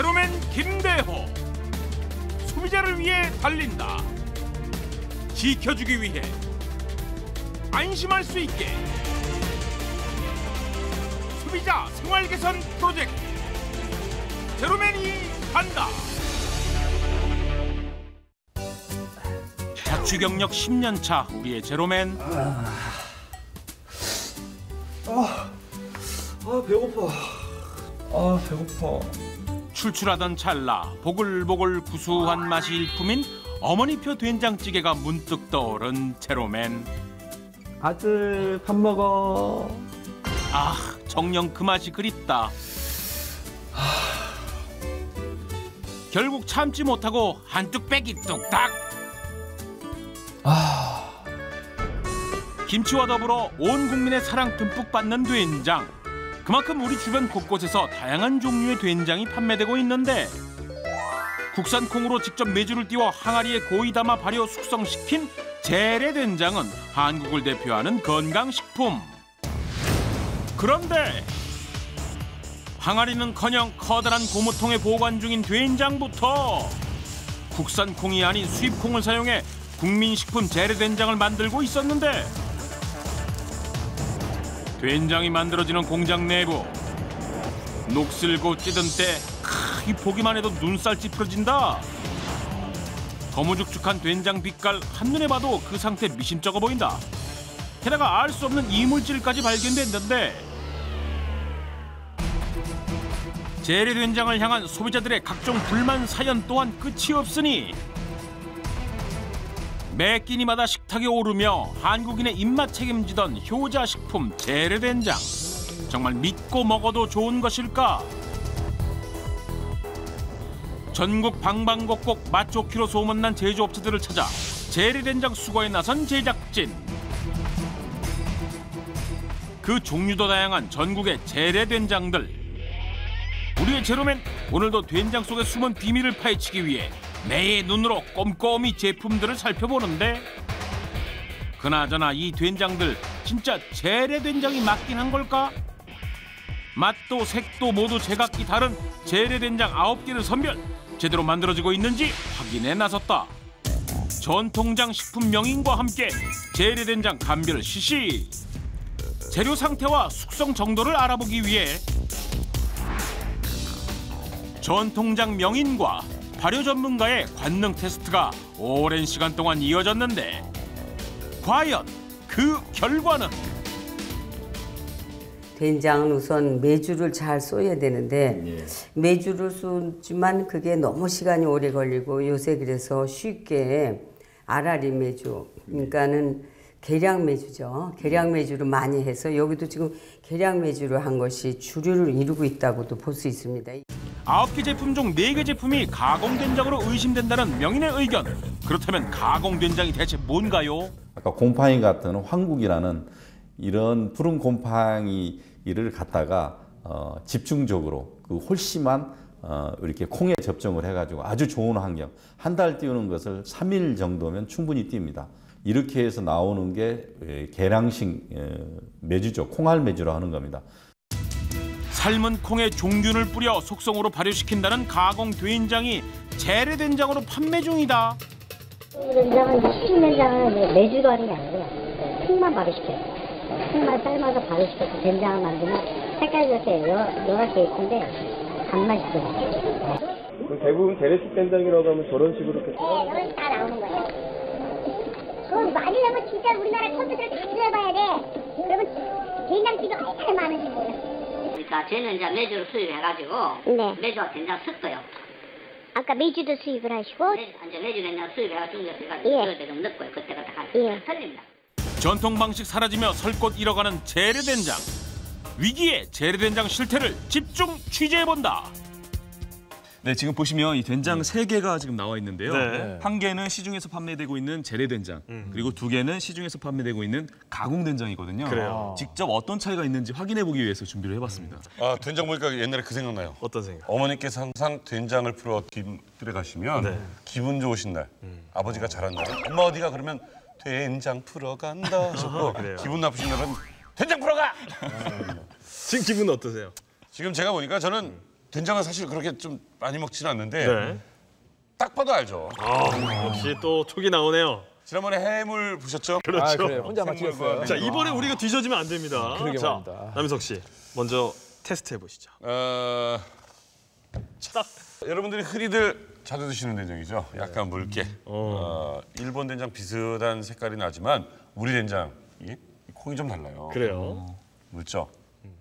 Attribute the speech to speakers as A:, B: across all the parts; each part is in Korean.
A: 제로맨 김대호. 소비자를 위해 달린다. 지켜주기 위해 안심할 수 있게. 소비자 생활 개선 프로젝트 제로맨이 간다. 자취 경력 10년 차 우리의 제로맨.
B: 배고파. 배고파.
A: 출출하던 찰나 보글보글 구수한 맛이 일품인 어머니표 된장찌개가 문득 떠오른 제로맨.
B: 아들 밥 먹어.
A: 아, 정녕 그 맛이 그립다. 결국 참지 못하고 한뚝 빼기 뚝딱. 김치와 더불어 온 국민의 사랑 듬뿍 받는 된장. 그만큼 우리 주변 곳곳에서 다양한 종류의 된장이 판매되고 있는데 국산 콩으로 직접 메주를 띄워 항아리에 고이 담아 발효 숙성시킨 재래된장은 한국을 대표하는 건강식품. 그런데 항아리는커녕 커다란 고무통에 보관 중인 된장부터 국산 콩이 아닌 수입 콩을 사용해 국민식품 재래된장을 만들고 있었는데 된장이 만들어지는 공장 내부. 녹슬고 찌든 때 이 보기만 해도 눈살 찌푸려진다. 거무죽죽한 된장 빛깔 한눈에 봐도 그 상태 미심쩍어 보인다. 게다가 알 수 없는 이물질까지 발견됐는데 재래된장을 향한 소비자들의 각종 불만 사연 또한 끝이 없으니 매 끼니마다 식탁에 오르며 한국인의 입맛 책임지던 효자식품 재래된장. 정말 믿고 먹어도 좋은 것일까? 전국 방방곡곡 맛 좋기로 소문난 제조업체들을 찾아 재래된장 수거에 나선 제작진. 그 종류도 다양한 전국의 재래된장들. 우리의 제로맨 오늘도 된장 속의 숨은 비밀을 파헤치기 위해 매의 눈으로 꼼꼼히 제품들을 살펴보는데 그나저나 이 된장들 진짜 재래된장이 맞긴 한 걸까? 맛도 색도 모두 제각기 다른 재래된장 9개를 선별. 제대로 만들어지고 있는지 확인해 나섰다. 전통장 식품 명인과 함께 재래된장 감별 실시. 재료 상태와 숙성 정도를 알아보기 위해 전통장 명인과 발효 전문가의 관능 테스트가 오랜 시간 동안 이어졌는데 과연 그 결과는?
C: 된장은 우선 메주를 잘 써야 되는데 메주를 쏘지만 그게 너무 시간이 오래 걸리고 요새 그래서 쉽게 아라리 메주, 그러니까는 계량 메주죠. 계량 메주로 많이 해서 여기도 지금 계량 메주로 한 것이 주류를 이루고 있다고도 볼 수 있습니다.
A: 9개 제품 중 4개 제품이 가공된장으로 의심된다는 명인의 의견. 그렇다면 가공된장이 대체 뭔가요?
D: 아까 곰팡이 같은 황국이라는 이런 푸른 곰팡이를 갖다가 집중적으로 그 홀씨만 이렇게 콩에 접종을 해가지고 아주 좋은 환경, 한 달 띄우는 것을 3일 정도면 충분히 띄웁니다. 이렇게 해서 나오는 게 계량식 메주죠. 콩알 메주로 하는 겁니다.
A: 삶은 콩에 종균을 뿌려 속성으로 발효시킨다는 가공 된장이 재래된장으로 판매 중이다.
E: 된장은 시중된장은 메주로 하는 게 아니고요. 콩만 발효시켜요. 콩만 삶아서 발효시켜서 된장을 만들면 색깔이 이렇게 노랗게 있는데 단맛이 있어요.
B: 대부분 재래식 된장이라고 하면 저런 식으로 이렇게.
E: 네, 저런 다 나오는 거예요. 그건 많으려면 진짜 우리나라 컴퓨터를 다 들어봐야 돼. 그러면 된장집이 얼마나 많은지 몰라.
F: 그러니까 저는 이제 메주를 수입해가지고 메주와 된장 섞어요.
E: 아까 메주도 수입을 하시고?
F: 이제 메주 된장 수입해가지고 중국에서 그럴 때 좀 넣고요. 그때가 다 틀립니다.
A: 전통 방식 사라지며 설 곳 잃어가는 재래된장. 위기의 재래된장 실태를 집중 취재해본다.
G: 네, 지금 보시면 이 된장 3개가 지금 나와 있는데요.
B: 네.
G: 한 개는 시중에서 판매되고 있는 재래된장, 그리고 2개는 시중에서 판매되고 있는 가공된장이거든요.
B: 그래요.
G: 직접 어떤 차이가 있는지 확인해보기 위해서 준비를 해봤습니다.
H: 아, 된장 보니까 옛날에 그 생각나요.
B: 어떤 생각?
H: 어머니께서 항상 된장을 풀어 뒷뜰에 가시면 기분 좋으신 날, 아버지가 잘한 날, 엄마 어디가 그러면 된장 풀어 간다 하셨고 기분 나쁘신 날은 된장 풀어 가!
B: 지금 기분은 어떠세요?
H: 지금 제가 보니까 저는 된장은 사실 그렇게 좀 많이 먹지는 않는데
I: 네.
H: 딱 봐도 알죠.
I: 역시 또 촉이 나오네요.
H: 지난번에 해물 보셨죠?
I: 그렇죠.
J: 그래요. 혼자 맞추셨어요.
I: 자, 이번에 우리가 뒤져지면 안 됩니다.
J: 그러게
I: 자,
J: 말입니다.
I: 남희석 씨, 먼저 테스트 해보시죠.
H: 여러분들이 흔히들 자주 드시는 된장이죠. 약간 묽게. 일본 된장 비슷한 색깔이 나지만 우리 된장이 콩이 좀 달라요.
I: 그래요.
H: 묽죠.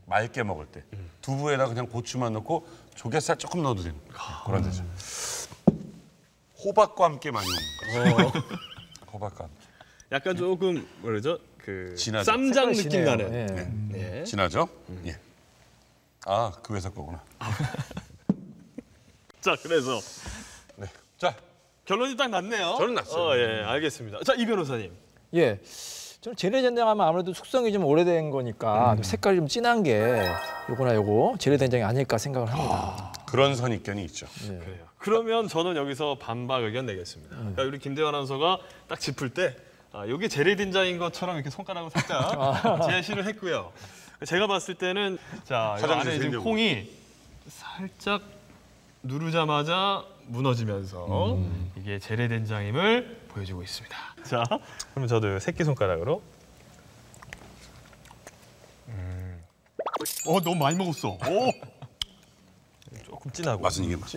H: 맑게 먹을 때 두부에다 그냥 고추만 넣고 조갯살 조금 넣어도 되는 그런 된장. 호박과 함께 많이 먹는 거죠. 호박과 함께.
I: 약간 조금 뭐라죠? 그
H: 진하죠.
I: 쌈장 느낌
J: 진해요.
I: 나는.
J: 예.
I: 네.
H: 진하죠? 예. 아, 그 회사 거구나.
I: 자, 그래서
H: 네. 자,
I: 결론이 딱 났네요.
H: 저는 났어요.
I: 예, 알겠습니다. 자, 이 변호사님.
J: 예. 저는 재래된장하면 아무래도 숙성이 좀 오래된 거니까 색깔이 좀 진한 게 요거나 요거 재래된장이 아닐까 생각을 합니다.
H: 그런 선입견이 있죠.
I: 그래요. 그러면 저는 여기서 반박 의견 내겠습니다. 그러니까 우리 김대환 아나운서가 딱 짚을 때 이게 재래된장인 것처럼 이렇게 손가락으로 살짝 제시를 했고요. 제가 봤을 때는 자, 이 안에 지금 콩이 살짝 누르자마자 무너지면서 이게 재래된장임을 보여주고 있습니다. 자, 그럼 저도 새끼손가락으로. 너무 많이 먹었어. 오. 조금 진하고.
H: 맛은 이게 맛.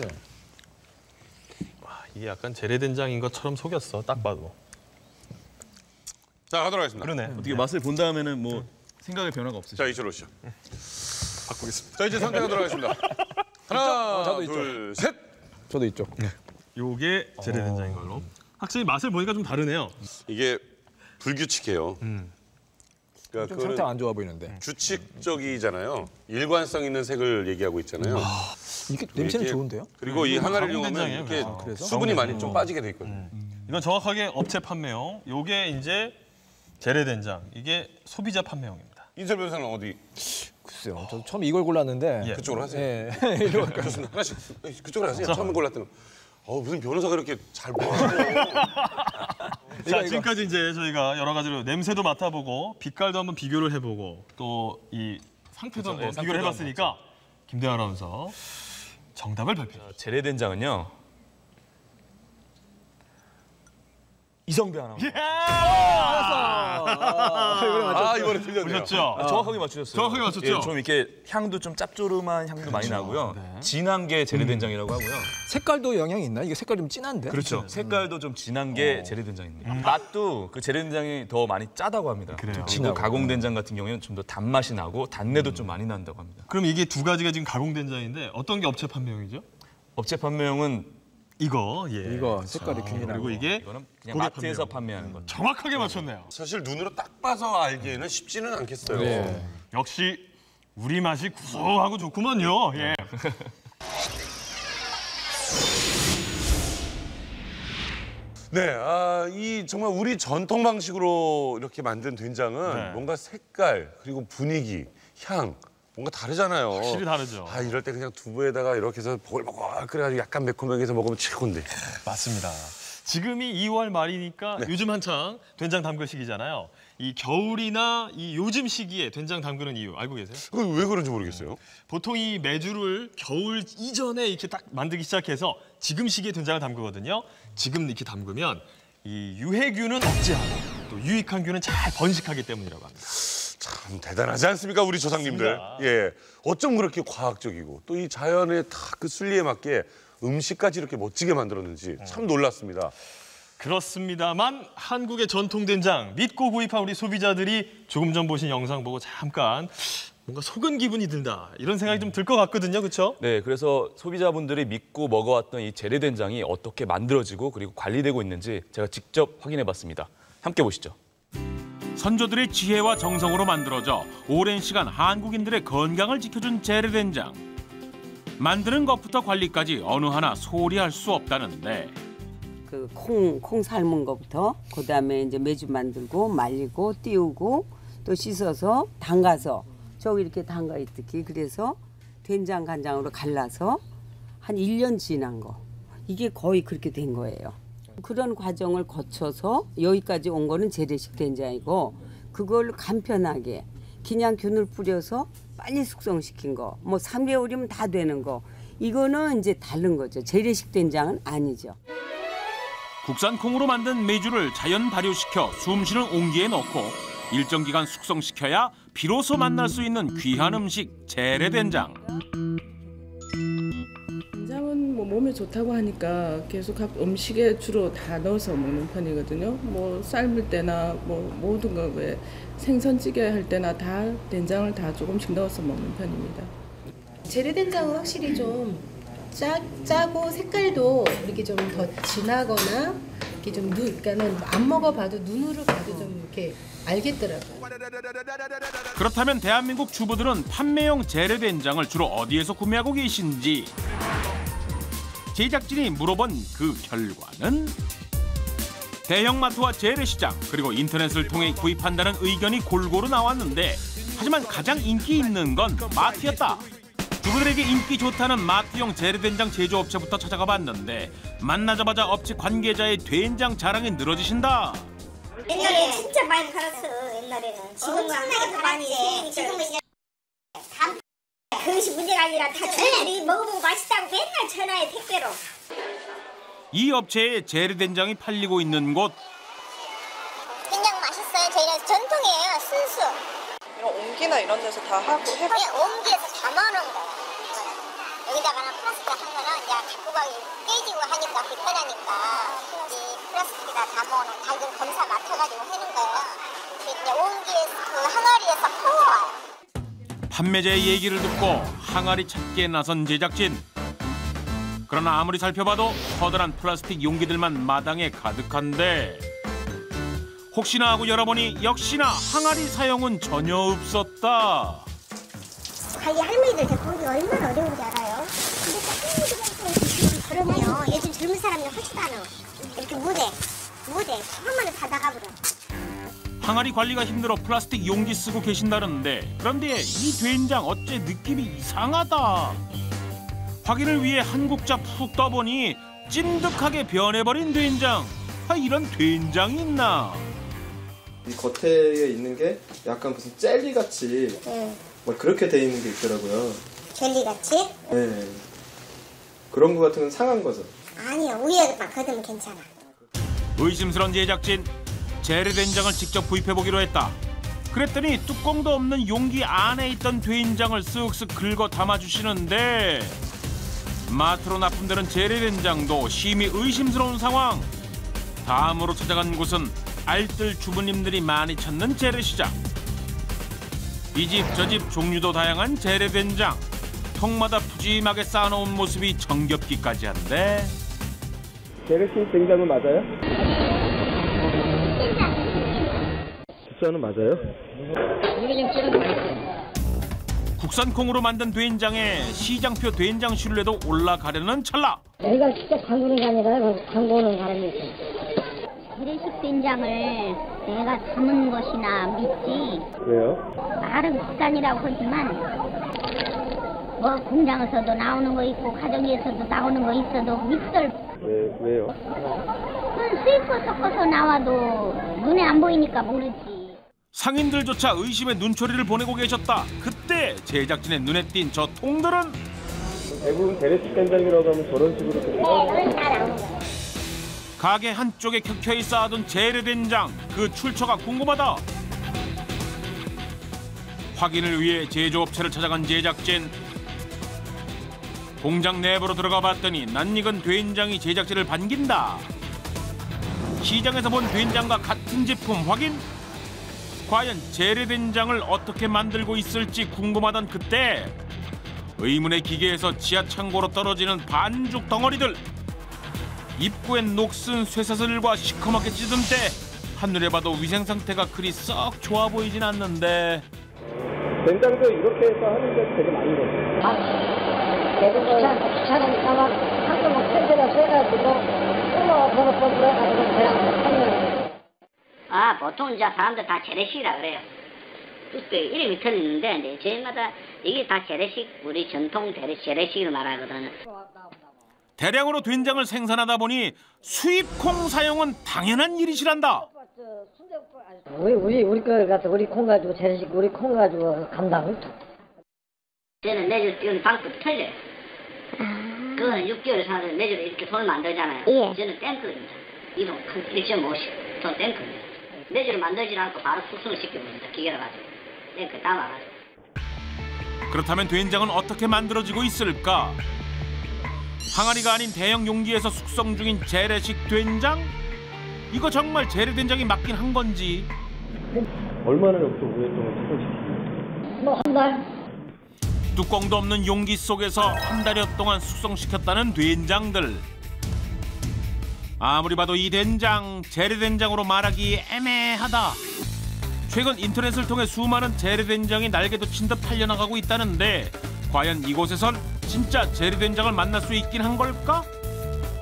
I: 이게 약간 재래된장인 것처럼 속였어. 딱 봐도.
H: 자, 하도록 하겠습니다.
I: 그러네.
G: 어떻게 맛을 본 다음에는 뭐 생각의 변화가 없으시죠?
H: 자, 이쪽으로 오시죠.
I: 바꾸겠습니다.
H: 자, 이제 선택하도록 하겠습니다. 하나,
J: 저도
H: 둘, 셋.
J: 저도 이쪽.
I: 요게 재래된장인 걸로. 확실히 맛을 보니까 좀 다르네요.
H: 이게 불규칙해요. 그러니까
J: 좀
H: 그거는
J: 상태 안 좋아 보이는데.
H: 규칙적이잖아요. 일관성 있는 색을 얘기하고 있잖아요.
J: 이게 냄새는
H: 이게-
J: 좋은데요?
H: 그리고 이 하나를
I: 가공된장이에요,
H: 이용하면 이렇게
I: 그래서.
H: 수분이 많이 좀 빠지게 돼 있거든요.
I: 이건 정확하게 업체 판매용. 요게 이제 재래된장. 이게 소비자 판매용입니다.
H: 인철 변호사는 어디?
J: 글쎄요. 저도 처음 이걸 골랐는데.
I: 예.
H: 그쪽으로 하세요.
J: 예. 이리로 갈까요?
H: 좋습니다. 하나씩 그쪽으로 하세요. 처음 골랐던 거. 무슨 변호사가 이렇게 잘 먹어요.
I: 자, 지금까지 이제 저희가 여러 가지로 냄새도 맡아보고 빛깔도 한번 비교를 해보고 또 이 상태도 한번 비교를 해봤으니까 김대환 아나운서 정답을 발표.
G: 재래된장은요. 이성배 아나운서.
H: 이번에 틀렸네요.
I: 보셨죠?
G: 정확하게 맞추셨어요.
I: 정확하게 맞췄죠?
G: 예, 좀 이렇게 향도 좀 짭조름한 향도 많이 나고요. 진한 게 재래된장이라고 하고요.
J: 색깔도 영향이 있나요? 이게 색깔이 좀 진한데?
G: 그렇죠. 색깔도 좀 진한 게 재래된장입니다. 맛도 그 재래된장이 더 많이 짜다고 합니다. 그리고 가공된장 같은 경우에는 좀 더 단맛이 나고 단내도 좀 많이 난다고 합니다.
I: 그럼 이게 두 가지가 지금 가공된장인데 어떤 게 업체 판매용이죠?
G: 업체 판매용은
I: 이거, 예.
J: 이거 색깔이 균일하고.
I: 그리고 이게
G: 이거는 그냥
I: 고객
G: 마트에서
I: 판매용.
G: 판매하는 건.
I: 정확하게 맞췄네요.
H: 사실 눈으로 딱 봐서 알기에는 쉽지는 않겠어요.
J: 네.
I: 역시 우리 맛이 구수하고 좋구만요. 예.
H: 네, 이 정말 우리 전통 방식으로 이렇게 만든 된장은
I: 네.
H: 뭔가 색깔 그리고 분위기, 향 뭔가 다르잖아요.
I: 확실히 다르죠.
H: 이럴 때 그냥 두부에다가 이렇게 해서 보글보글 끓여가지고 약간 매콤하게 해서 먹으면 최고인데.
I: 맞습니다. 지금이 2월 말이니까 요즘 한창 된장 담글 시기잖아요. 이 겨울이나 이 요즘 시기에 된장 담그는 이유 알고 계세요?
H: 그거 왜 그런지 모르겠어요.
I: 보통 이 메주를 겨울 이전에 이렇게 딱 만들기 시작해서 지금 시기에 된장을 담그거든요. 지금 이렇게 담그면 이 유해균은 억제하고 또 유익한 균은 잘 번식하기 때문이라고 합니다.
H: 참 대단하지 않습니까, 우리 조상님들.
I: 맞습니다.
H: 예, 어쩜 그렇게 과학적이고 또 이 자연의 다 그 순리에 맞게 음식까지 이렇게 멋지게 만들었는지 참 놀랐습니다.
I: 그렇습니다만 한국의 전통 된장 믿고 구입한 우리 소비자들이 조금 전 보신 영상 보고 잠깐 뭔가 속은 기분이 든다 이런 생각이 좀 들 것 같거든요, 그렇죠?
G: 네, 그래서 소비자분들이 믿고 먹어왔던 이 재래된장이 어떻게 만들어지고 그리고 관리되고 있는지 제가 직접 확인해봤습니다. 함께 보시죠.
A: 선조들의 지혜와 정성으로 만들어져 오랜 시간 한국인들의 건강을 지켜준 재래된장. 만드는 것부터 관리까지 어느 하나 소홀히 할 수 없다는데
C: 그 콩 삶은 거부터 그다음에 이제 메주 만들고 말리고 띄우고 또 씻어서 담가서 저기 이렇게 담가 있듯이 그래서 된장 간장으로 갈라서 한 1년 지난 거 이게 거의 그렇게 된 거예요. 그런 과정을 거쳐서 여기까지 온 거는 재래식 된장이고 그걸 간편하게 그냥 균을 뿌려서 빨리 숙성시킨 거 뭐 3개월이면 다 되는 거 이거는 이제 다른 거죠. 재래식 된장은 아니죠.
A: 국산 콩으로 만든 메주를 자연 발효시켜 숨쉬는 온기에 넣고 일정 기간 숙성시켜야 비로소 만날 수 있는 귀한 음식 재래된장.
K: 된장은 뭐 몸에 좋다고 하니까 계속 음식에 주로 다 넣어서 먹는 편이거든요. 뭐 삶을 때나 뭐 모든 거 왜 생선찌개 할 때나 다 된장을 다 조금씩 넣어서 먹는 편입니다.
L: 재래된장은 확실히 좀 짜고 색깔도 이렇게 좀 더 진하거나 이렇게 좀 그러니까는 안 먹어봐도 눈으로 봐도 좀 이렇게 알겠더라고요.
A: 그렇다면 대한민국 주부들은 판매용 재래된장을 주로 어디에서 구매하고 계신지 제작진이 물어본 그 결과는 대형마트와 재래시장 그리고 인터넷을 통해 구입한다는 의견이 골고루 나왔는데 하지만 가장 인기 있는 건 마트였다. 주부들에게 인기 좋다는 마트용 재래된장 제조업체부터 찾아가 봤는데 만나자마자 업체 관계자의 된장 자랑이 늘어지신다.
M: 옛날에 진짜 많이 팔았어. 옛날에는. 지금은 엄청나게 많이. 지금은 이제 다 그것이 문제가 아니라 다 주부들이 먹어보고 맛있다고 맨날 전화해 택배로.
A: 이 업체에 재래된장이 팔리고 있는 곳.
M: 된장 맛있어요. 저희는 전통이에요. 순수.
N: 이런 옹기나 이런 데서 다 하고 해봐.
M: 옹기에서 담아놓은 거예요. 여기다가는 플라스틱 한 거는 이제 갖고 가기 깨지고 하니까 불편하니까 이 플라스틱에다 담아오는 자기들 검사 맡아가지고 하는 거예요. 이제 옹기에서 그 항아리에서 퍼와요.
A: 판매자의 얘기를 듣고 항아리 찾기에 나선 제작진. 그러나 아무리 살펴봐도 커다란 플라스틱 용기들만 마당에 가득한데 혹시나 하고 열어보니 역시나 항아리 사용은 전혀 없었다.
M: 자기 할머니들 데리고 오기 얼마나 어려운지 알아요? 근데 그러면 요즘 젊은 사람들 하지도 않아. 이렇게 무대 한번에 다 나가버려.
A: 항아리 관리가 힘들어 플라스틱 용기 쓰고 계신다는데 그런데 이 된장 어째 느낌이 이상하다. 확인을 위해 한 국자 푹 떠보니 찐득하게 변해버린 된장. 이런 된장이 있나?
B: 이 겉에 있는 게 약간 무슨 젤리 같이 뭐 그렇게 돼 있는 게 있더라고요.
M: 젤리 같이?
B: 네. 그런 거 같으면 상한 거죠.
M: 아니요, 위에만 걷으면 괜찮아.
A: 의심스러운 제작진. 재래된장을 직접 구입해보기로 했다. 그랬더니 뚜껑도 없는 용기 안에 있던 된장을 쓱쓱 긁어 담아주시는데 마트로 납품되는 재래된장도 심히 의심스러운 상황. 다음으로 찾아간 곳은 알뜰 주부님들이 많이 찾는 재래시장. 이 집 저 집 종류도 다양한 재래된장. 통마다 푸짐하게 쌓아놓은 모습이 정겹기까지 한데.
B: 재래식 된장은 맞아요? 국산은 맞아요?
A: 국산 콩으로 만든 된장에 시장표 된장 신뢰도 올라가려는 찰나.
E: 내가 직접 담그는 게 아니라 담그는 사람이 있어. 재래식 된장을 내가 담은 것이나 믿지.
B: 왜요?
E: 말은 국산이라고 하지만 뭐 공장에서도 나오는 거 있고 가정에서도 나오는 거 있어도 믹서를
B: 왜요?
E: 수입고 섞어서 나와도 눈에 안 보이니까 모르지.
A: 상인들조차 의심의 눈초리를 보내고 계셨다. 그때 제작진의 눈에 띈 저 통들은
B: 대부분 재래식 된장이라고 하면 저런 식으로
E: 그건 다 나오는 거야.
A: 가게 한쪽에 켜켜이 쌓아둔 재래된장. 그 출처가 궁금하다. 확인을 위해 제조업체를 찾아간 제작진. 공장 내부로 들어가 봤더니 낯익은 된장이 제작진을 반긴다. 시장에서 본 된장과 같은 제품 확인? 과연 재래된장을 어떻게 만들고 있을지 궁금하던 그때 의문의 기계에서 지하 창고로 떨어지는 반죽 덩어리들. 입구엔 녹슨 쇠사슬과 시커멓게 찌든 때 한눈에 봐도 위생 상태가 그리 썩 좋아 보이진 않는데.
B: 된장도 이렇게 해서 하는 게 되게 많은 거죠.
E: 귀찮으니까 막 한쪽 막 펜슬을 쇠가지고 불어가지고 그냥 하는.
F: 아, 보통 이제 사람들 다 재래식이라 그래요. 그 이름이 틀리는데 이제 저희마다 이게 다 재래식, 우리 전통 재래식을 말하거든요.
A: 대량으로 된장을 생산하다 보니 수입콩 사용은 당연한 일이시란다.
E: 우리 거 같아. 우리 콩 가지고 재래식 우리 콩 가지고 감당.
F: 저는 내줄 띄우는 방법 틀려요. 그거는 6개월 사는 매주를 이렇게 손을 만들잖아요.
M: 예.
F: 저는 탱크입니다. 이동 1.5씩 돈 탱크입니다. 매주를 만들지 않고 바로 숙성을 시켜버립니다. 기계로 가지고 탱크에 담아가지고.
A: 그렇다면 된장은 어떻게 만들어지고 있을까? 항아리가 아닌 대형 용기에서 숙성 중인 재래식 된장? 이거 정말 재래된장이 맞긴 한 건지.
B: 얼마나 여기서 오랫동안 숙성시키나요?
M: 뭐 한 달.
A: 뚜껑도 없는 용기 속에서 한 달여 동안 숙성시켰다는 된장들. 아무리 봐도 이 된장, 재래된장으로 말하기 애매하다. 최근 인터넷을 통해 수많은 재래된장이 날개도 친 듯 팔려나가고 있다는데 과연 이곳에선 진짜 재래된장을 만날 수 있긴 한 걸까?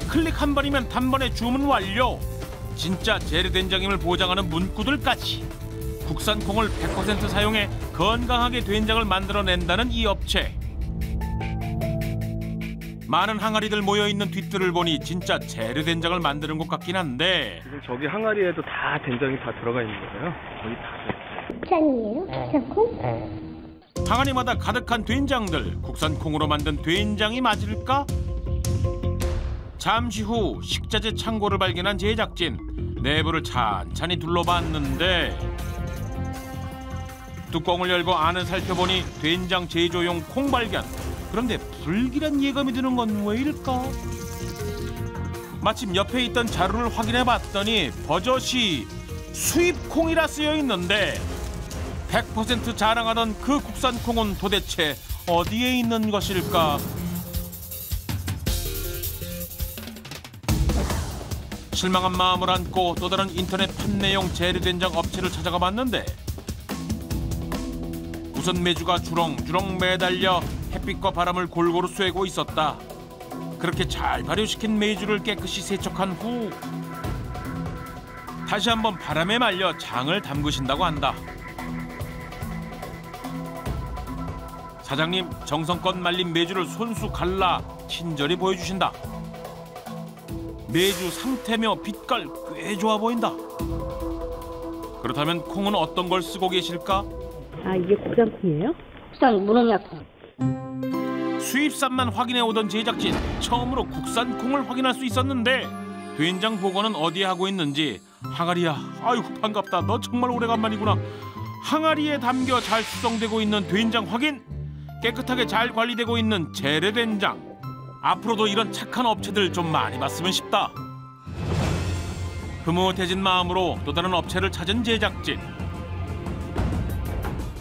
A: 클릭 한 번이면 단번에 주문 완료. 진짜 재래된장임을 보장하는 문구들까지. 국산 콩을 100% 사용해 건강하게 된장을 만들어낸다는 이 업체. 많은 항아리들 모여있는 뒷뜰을 보니 진짜 재래된장을 만드는 것 같긴 한데
B: 지금 저기 항아리에도 다 된장이 다 들어가 있는 거예요? 거의 다.
M: 국산이에요? 국산 콩?
A: 항아리마다 가득한 된장들. 국산 콩으로 만든 된장이 맞을까? 잠시 후 식자재 창고를 발견한 제작진. 내부를 찬찬히 둘러봤는데 뚜껑을 열고 안을 살펴보니 된장 제조용 콩 발견. 그런데 불길한 예감이 드는 건 왜일까? 마침 옆에 있던 자료를 확인해 봤더니 버젓이 수입 콩이라 쓰여 있는데 100% 자랑하던 그 국산 콩은 도대체 어디에 있는 것일까? 실망한 마음을 안고 또 다른 인터넷 판매용 재래된장 업체를 찾아가 봤는데 우선 메주가 주렁주렁 매달려 햇빛과 바람을 골고루 쐬고 있었다. 그렇게 잘 발효시킨 메주를 깨끗이 세척한 후 다시 한번 바람에 말려 장을 담그신다고 한다. 사장님 정성껏 말린 메주를 손수 갈라 친절히 보여주신다. 메주 상태며 빛깔 꽤 좋아 보인다. 그렇다면 콩은 어떤 걸 쓰고 계실까?
E: 아, 이게 국산 콩이에요?
F: 국산 무농약 콩.
A: 수입산만 확인해 오던 제작진. 처음으로 국산 콩을 확인할 수 있었는데 된장 보관은 어디에 하고 있는지. 항아리야, 아이고 반갑다. 너 정말 오래간만이구나. 항아리에 담겨 잘 숙성되고 있는 된장 확인. 깨끗하게 잘 관리되고 있는 재래된장. 앞으로도 이런 착한 업체들 좀 많이 봤으면 싶다. 흐뭇해진 마음으로 또 다른 업체를 찾은 제작진.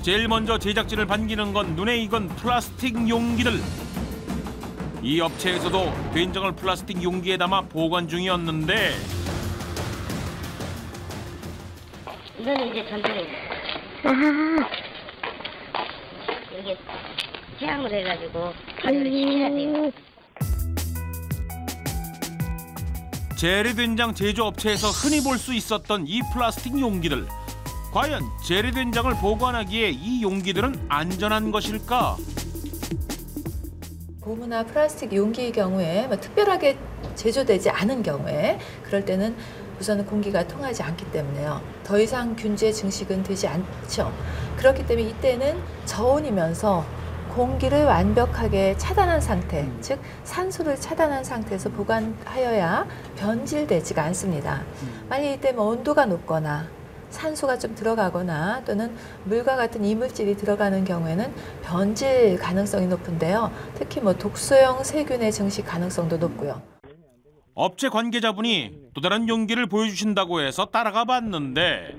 A: 제일 먼저 제작진을 반기는 건 눈에 익은 플라스틱 용기들. 이 업체에서도 된장을 플라스틱 용기에 담아 보관 중이었는데
F: 이거는 이제 전분이에요. 이게 태양을 해가지고 발효를 시켜야 돼요.
A: 재래된장 제조업체에서 흔히 볼 수 있었던 이 플라스틱 용기들. 과연 재래된장을 보관하기에 이 용기들은 안전한 것일까?
O: 고무나 플라스틱 용기의 경우에 특별하게 제조되지 않은 경우에 그럴 때는 우선은 공기가 통하지 않기 때문에요. 더 이상 균제 증식은 되지 않죠. 그렇기 때문에 이때는 저온이면서 공기를 완벽하게 차단한 상태, 즉 산소를 차단한 상태에서 보관하여야 변질되지가 않습니다. 만약 이때 온도가 높거나 산소가 좀 들어가거나 또는 물과 같은 이물질이 들어가는 경우에는 변질 가능성이 높은데요. 특히 독소형 세균의 증식 가능성도 높고요.
A: 업체 관계자분이 또 다른 용기를 보여주신다고 해서 따라가 봤는데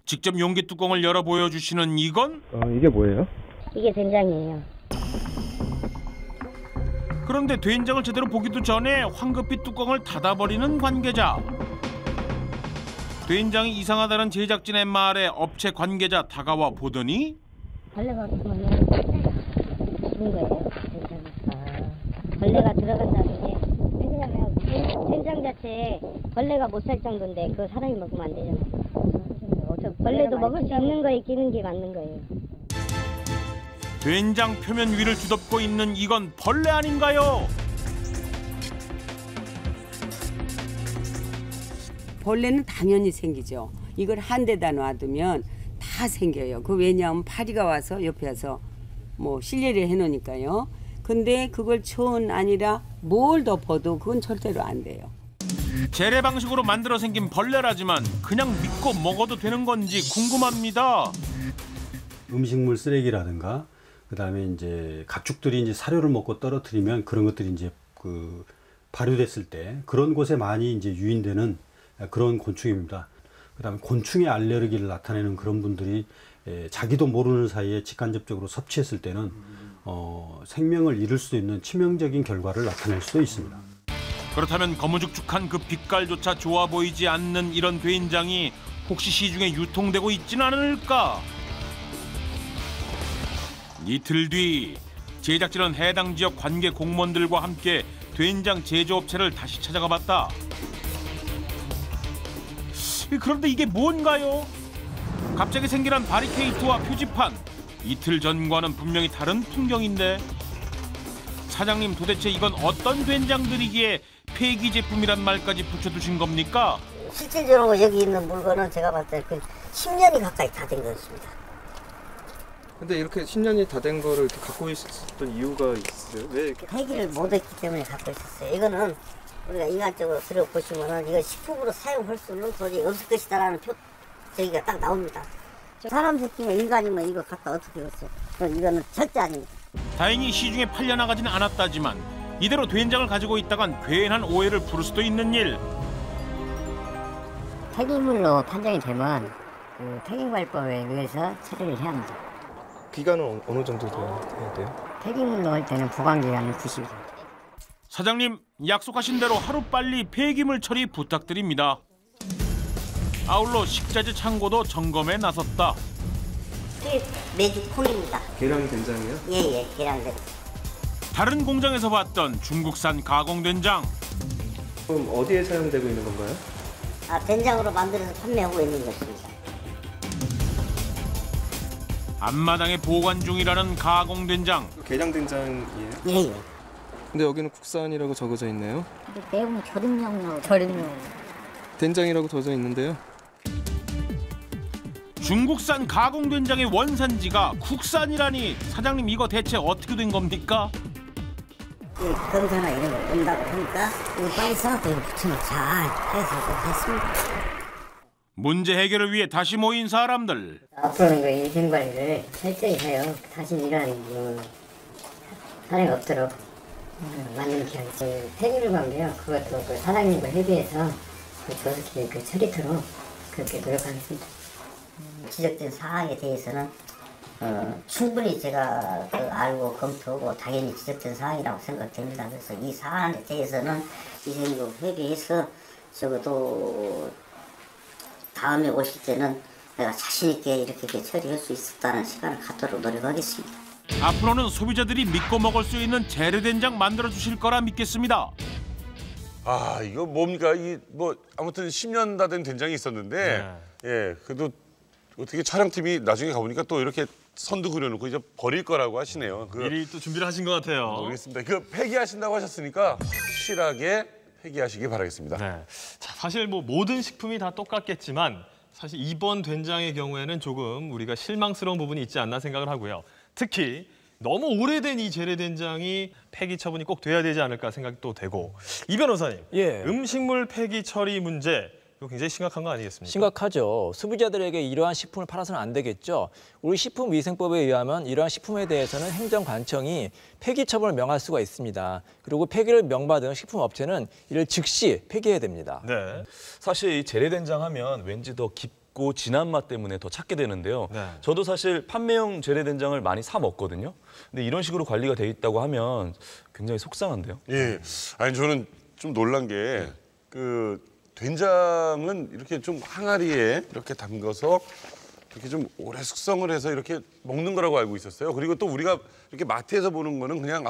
A: 직접 용기 뚜껑을 열어 보여주시는 이건?
B: 이게 뭐예요?
F: 이게 된장이에요.
A: 그런데 된장을 제대로 보기도 전에 황급히 뚜껑을 닫아버리는 관계자. 된장이 이상하다는 제작진의 말에 업체 관계자 다가와 보더니
F: 벌레가 없으면 죽은 거예요. 벌레가 들어간다는 게 왜냐면 된장 자체에 벌레가 못 살 정도인데 그걸 사람이 먹으면 안 되잖아요. 벌레도 먹을 수 있는 거에 끼는 게 맞는 거예요.
A: 된장 표면 위를 뒤덮고 있는 이건 벌레 아닌가요?
C: 벌레는 당연히 생기죠. 이걸 한 대다 놔두면 다 생겨요. 그 왜냐하면 파리가 와서 옆에 와서 실내를 해놓으니까요. 근데 그걸 천 아니라 뭘 덮어도 그건 절대로 안 돼요.
A: 재래 방식으로 만들어 생긴 벌레라지만 그냥 믿고 먹어도 되는 건지 궁금합니다.
P: 음식물 쓰레기라든가 그다음에 이제 가축들이 이제 사료를 먹고 떨어뜨리면 그런 것들이 이제 그 발효됐을 때 그런 곳에 많이 이제 유인되는 그런 곤충입니다. 그다음에 곤충의 알레르기를 나타내는 그런 분들이 자기도 모르는 사이에 직간접적으로 섭취했을 때는 생명을 잃을 수 있는 치명적인 결과를 나타낼 수도 있습니다.
A: 그렇다면 거무죽죽한 그 빛깔조차 좋아 보이지 않는 이런 된장이 혹시 시중에 유통되고 있지는 않을까? 이틀 뒤 제작진은 해당 지역 관계 공무원들과 함께 된장 제조업체를 다시 찾아가 봤다. 그런데 이게 뭔가요? 갑자기 생겨난 바리케이트와 표지판. 이틀 전과는 분명히 다른 풍경인데. 사장님, 도대체 이건 어떤 된장들이기에 폐기 제품이란 말까지 붙여두신 겁니까?
E: 실질적으로 여기 있는 물건은 제가 봤을 때 10년이 가까이 다 된 것입니다.
B: 근데 이렇게 10년이 다 된 거를 이렇게 갖고 있었던 이유가 있어요? 왜 이렇게?
E: 폐기를 못했기 때문에 갖고 있었어요. 이거는 우리가 인간적으로 들여보시면은 이거 식품으로 사용할 수는 도저히 없을 것이다라는 저기가 딱 나옵니다. 사람 새끼면 인간이면 이거 갖다 어떻게 했어요? 이거는 절대 아닙니다.
A: 다행히 시중에 팔려나가지는 않았다지만 이대로 된장을 가지고 있다간 괜한 오해를 부를 수도 있는 일.
E: 폐기물로 판정이 되면 그 폐기물법에 의해서 처리를 해야 합니다.
B: 기간은 어느 정도 돼야 돼요?
E: 폐기물로 할 때는 보관기간은 90일.
A: 사장님, 약속하신 대로 하루빨리 폐기물 처리 부탁드립니다. 아울러 식자재 창고도 점검에 나섰다.
E: 메주 콩입니다.
B: 계량 된장이요?
E: 예예, 계량 된장.
A: 다른 공장에서 봤던 중국산 가공된장.
B: 그럼 어디에 사용되고 있는 건가요?
E: 된장으로 만들어서 판매하고 있는 것입니다.
A: 앞마당에 보관 중이라는 가공된장.
B: 계량 된장이에요?
E: 예예.
B: 근데 여기는 국산이라고 적어져 있네요.
E: 근데 내용은 절임용.
B: 된장이라고 적어져 있는데요.
A: 중국산 가공된장의 원산지가 국산이라니. 사장님, 이거 대체 어떻게 된 겁니까?
E: 검사나 이런 거 온다고 하니까 이거 빨리 써갖고 이거 붙여놓자 해서 했습니다.
A: 문제 해결을 위해 다시 모인 사람들.
E: 앞으로는 그 위생관리를 철저히 해요. 다시 이런 사례가 없도록 만들게 하겠습니다. 폐기물 관계요. 그것도 그 사장님과 협의해서 조속히 그 처리토록 그렇게 노력하겠습니다. 지적된 사항에 대해서는 충분히 제가 알고 검토하고 당연히 지적된 사항이라고 생각됩니다. 그래서 이 사안에 대해서는 위생부 협의해서 적어도 다음에 오실 때는 내가 자신 있게 이렇게 처리할 수 있었다는 시간을 갖도록 노력하겠습니다.
A: 앞으로는 소비자들이 믿고 먹을 수 있는 재래된장 만들어 주실 거라 믿겠습니다.
H: 아, 이거 뭡니까? 이 뭐 아무튼 10년 다 된 된장이 있었는데 예, 그래도 어떻게 촬영팀이 나중에 가보니까 또 이렇게 선도 그려놓고 이제 버릴 거라고 하시네요.
I: 미리 또 준비를 하신 것 같아요.
H: 모르겠습니다. 그 폐기하신다고 하셨으니까 확실하게 폐기하시기 바라겠습니다.
I: 네. 자, 사실 뭐 모든 식품이 다 똑같겠지만 사실 이번 된장의 경우에는 조금 우리가 실망스러운 부분이 있지 않나 생각을 하고요. 특히 너무 오래된 이 재래된장이 폐기 처분이 꼭 돼야 되지 않을까 생각도 되고. 이 변호사님, 음식물 폐기 처리 문제 이거 굉장히 심각한 거 아니겠습니까?
J: 심각하죠. 소비자들에게 이러한 식품을 팔아서는 안 되겠죠. 우리 식품위생법에 의하면 이러한 식품에 대해서는 행정관청이 폐기 처분을 명할 수가 있습니다. 그리고 폐기를 명받은 식품업체는 이를 즉시 폐기해야 됩니다.
G: 네. 사실 이 재래된장 하면 왠지 더 깊고 진한 맛 때문에 더 찾게 되는데요. 저도 사실 판매용 재래된장을 많이 사 먹거든요. 근데 이런 식으로 관리가 돼 있다고 하면 굉장히 속상한데요.
H: 예. 아니 저는 좀 놀란 게 된장은 이렇게 좀 항아리에 이렇게 담가서 이렇게 좀 오래 숙성을 해서 이렇게 먹는 거라고 알고 있었어요. 그리고 또 우리가 이렇게 마트에서 보는 거는 그냥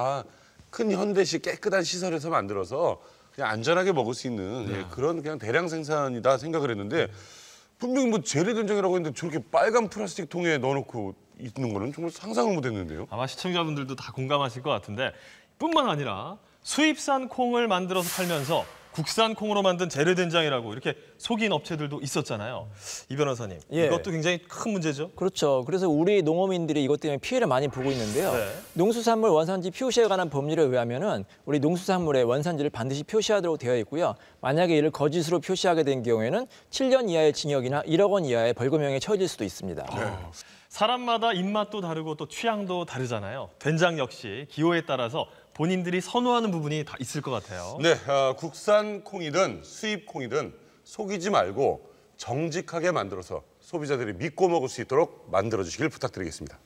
H: 큰 현대식 깨끗한 시설에서 만들어서 그냥 안전하게 먹을 수 있는 그런 그냥 대량 생산이다 생각을 했는데 분명히 뭐 재래된장이라고 했는데 저렇게 빨간 플라스틱 통에 넣어놓고 있는 거는 정말 상상을 못했는데요.
I: 아마 시청자분들도 다 공감하실 것 같은데 뿐만 아니라 수입산 콩을 만들어서 팔면서 국산 콩으로 만든 재래된장이라고 이렇게 속인 업체들도 있었잖아요. 이 변호사님,
J: 예.
I: 이것도 굉장히 큰 문제죠?
J: 그렇죠. 그래서 우리 농어민들이 이것 때문에 피해를 많이 보고 있는데요.
I: 네.
J: 농수산물 원산지 표시에 관한 법률에 의하면은 우리 농수산물의 원산지를 반드시 표시하도록 되어 있고요. 만약에 이를 거짓으로 표시하게 된 경우에는 7년 이하의 징역이나 1억 원 이하의 벌금형에 처해질 수도 있습니다.
I: 사람마다 입맛도 다르고 또 취향도 다르잖아요. 된장 역시 기호에 따라서 본인들이 선호하는 부분이 다 있을 것 같아요.
H: 네, 국산 콩이든 수입 콩이든 속이지 말고 정직하게 만들어서 소비자들이 믿고 먹을 수 있도록 만들어 주시길 부탁드리겠습니다.